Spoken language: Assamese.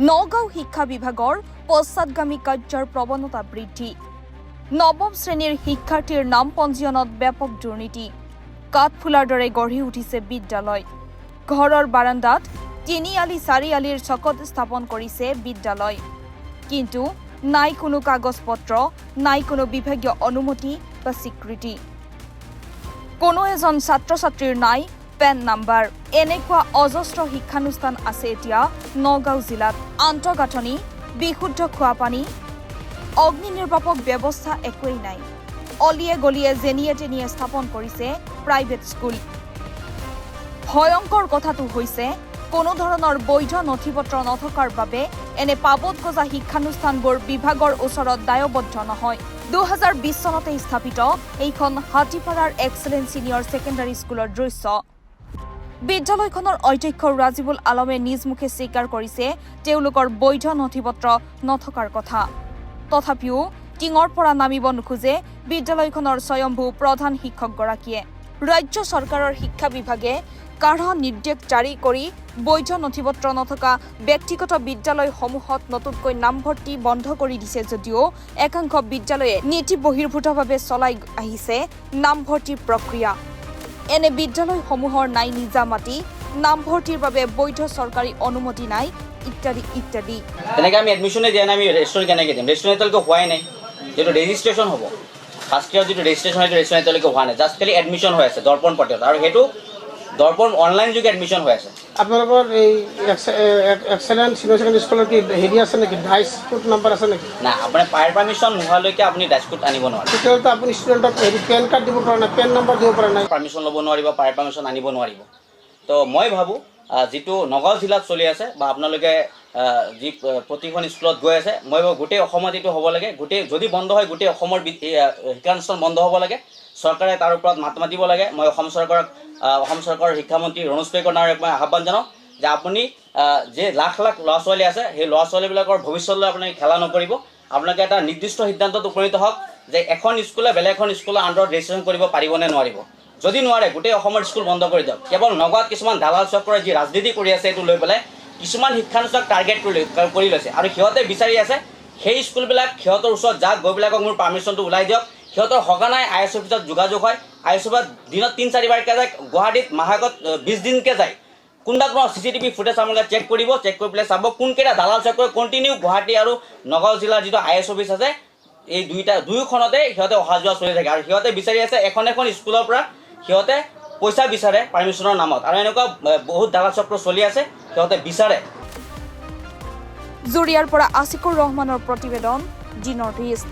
নগাঁও শিক্ষা বিভাগৰ পশ্চাদগামী কাৰ্যৰ প্ৰৱণতা বৃদ্ধি। নৱম শ্ৰেণীৰ শিক্ষাৰ্থীৰ নাম পঞ্জীয়নত ব্যাপক দুৰ্নীতি। কাঠফুলাৰ দৰে গঢ়ি উঠিছে বিদ্যালয়। ঘৰৰ বাৰাণ্ডাত ৩ আলি ৪ আলিৰ চকত স্থাপন কৰিছে বিদ্যালয়। কিন্তু নাই কোনো কাগজ পত্ৰ, নাই কোনো বিভাগীয় অনুমতি বা স্বীকৃতি। কোনো এজন ছাত্ৰ ছাত্ৰীৰ নাই পেন নাম্বাৰ। এনেকুৱা অজস্ৰ শিক্ষানুষ্ঠান আছে এতিয়া নগাঁও জিলাত। আন্তঃগাঁথনি, বিশুদ্ধ খোৱাপানী, অগ্নি নিৰ্বাপক ব্যৱস্থা একোৱেই নাই। অলিয়ে গলিয়ে যেনিয়ে তেনিয়ে স্থাপন কৰিছে প্ৰাইভেট স্কুল। ভয়ংকৰ কথাটো হৈছে কোনো ধৰণৰ বৈধ নথি পত্ৰ নথকাৰ বাবে এনে পাবত গজা শিক্ষানুষ্ঠানবোৰ বিভাগৰ ওচৰত দায়বদ্ধ নহয়। ২০২০ চনতে স্থাপিত এইখন হাতীপাৰাৰ এক্সেলেন্স ছিনিয়ৰ ছেকেণ্ডাৰী স্কুলৰ দৃশ্য। বিদ্যালয়খনৰ অধ্যক্ষ ৰাজিবুল আলমে নিজ মুখে স্বীকাৰ কৰিছে তেওঁলোকৰ বৈধ নথি পত্ৰ নথকাৰ কথা। তথাপিও টিঙৰ পৰা নামিব নোখোজে বিদ্যালয়খনৰ স্বয়ম্ভূ প্ৰধান শিক্ষকগৰাকীয়ে। ৰাজ্য চৰকাৰৰ শিক্ষা বিভাগে কাঢ়া নিৰ্দেশ জাৰি কৰি বৈধ নথি পত্ৰ নথকা ব্যক্তিগত বিদ্যালয়সমূহত নতুনকৈ নামভৰ্তি বন্ধ কৰি দিছে যদিও একাংশ বিদ্যালয়ে নীতি বহিৰ্ভূতভাৱে চলাই আহিছে নামভৰ্তিৰ প্ৰক্ৰিয়া। এনে বিদ্যালয়সমূহৰ নাই নিজা মাটি, নামভৰ্তিৰ বাবে বৈধ চৰকাৰী অনুমতি নাই ইত্যাদি ইত্যাদি। তেনেকৈ আমি এডমিশ্যনে দিয়া নাই, আমি ৰেজিষ্ট্ৰেশ্যন কেনেকৈ দিম? ৰেজিষ্ট্ৰেশ্যন এতিয়ালৈকে হোৱাই নাই। যিটো ৰেজিষ্ট্ৰেশ্যন হ'ব ফাৰ্ষ্ট ইয়াৰ যিটো ৰেজিষ্ট্ৰেশ্যন সেইটো ৰেজিষ্ট্ৰেশ্যন এতিয়ালৈকে হোৱা নাই। জাষ্ট খালি এডমিশ্যন হৈ আছে দৰ্পণ পৰ্টেলত, আৰু সেইটো দৰ্পণ অনলাইন যোগে এডমিশ্যন হৈ আছে। আপোনালোকৰ এই এক্সেলেন্স ছিনিয়ৰ ছেকেণ্ডাৰী স্কুলৰ কি হেৰি আছে নেকি, ডাইচ কোড নাম্বাৰ আছে নেকি? নাই, আপোনাৰ প্ৰায়ৰ পাৰ্মিশ্যন নোহোৱালৈকে আপুনি ডাইচ কোড আনিব নোৱাৰে। তেতিয়াহ'লে আপুনি ষ্টুডেণ্টক হেৰি পেন কাৰ্ড দিব পৰা নাই, পেন নাম্বাৰ দিব পৰা নাই, পাৰ্মিশ্যন ল'ব নোৱাৰিব, প্ৰায়ৰ পাৰ্মিশ্যন আনিব নোৱাৰিব। তো মই ভাবোঁ যিটো নগাঁও জিলাত চলি আছে বা আপোনালোকে যি প্ৰতিখন স্কুলত গৈ আছে, মই ভাবোঁ গোটেই অসমত এইটো হ'ব লাগে। গোটেই যদি বন্ধ হয় গোটেই অসমৰ শিক্ষানুষ্ঠান বন্ধ হ'ব লাগে। চৰকাৰে তাৰ ওপৰত মাত মাতিব লাগে। মই অসম চৰকাৰৰ শিক্ষামন্ত্ৰী ৰনোজ পেগুৰ মই আহ্বান জনাওঁ যে আপুনি যে লাখ লাখ ল'ৰা ছোৱালী আছে সেই ল'ৰা ছোৱালীবিলাকৰ ভৱিষ্যতলৈ আপোনালোকে খেলা নকৰিব। আপোনালোকে এটা নিৰ্দিষ্ট সিদ্ধান্তত উপনীত হওক যে এখন স্কুলে বেলেগ এখন স্কুলৰ আণ্ডাৰত ৰেজিষ্ট্ৰেশ্যন কৰিব পাৰিবনে নোৱাৰিব। যদি নোৱাৰে গোটেই অসমৰ স্কুল বন্ধ কৰি দিয়ক। কেৱল নগাঁৱত কিছুমান দালাল চক্ৰই যি ৰাজনীতি কৰি আছে এইটো লৈ পেলাই কিছুমান শিক্ষানুষ্ঠানক টাৰ্গেট কৰি লৈছে, আৰু সিহঁতে বিচাৰি আছে সেই স্কুলবিলাক সিহঁতৰ ওচৰত যাক গৈ পেলাকক মোৰ পাৰ্মিশ্যনটো ওলাই দিয়ক। সিহঁতৰ সঘনাই IS অফিচত যোগাযোগ হয়। IS অফিচত দিনত ৩-৪ বাৰকৈ যায়, গুৱাহাটীত মাহেকত 20 দিনকৈ যায়। কোনোবা কোনো CCTV ফুটেজ আপোনালোকে চেক কৰিব, চেক কৰি পেলাই চাব কোনকেইটা দালাল চক্ৰই কণ্টিনিউ গুৱাহাটী আৰু নগাঁও জিলাৰ যিটো IS অফিচ আছে এই দুয়োখনতে সিহঁতে অহা যোৱা চলি থাকে, আৰু সিহঁতে বিচাৰি আছে এখন স্কুলৰ পৰা সিহঁতে পইচা বিচাৰে পাৰ্মিশ্যনৰ নামত, আৰু এনেকুৱা বহুত দালাল চক্ৰ চলি আছে, সিহঁতে বিচাৰে। জুৰিয়াৰ পৰা আছিকুৰ ৰহমানৰ প্ৰতিবেদন, দি নৰ্থ ইষ্ট।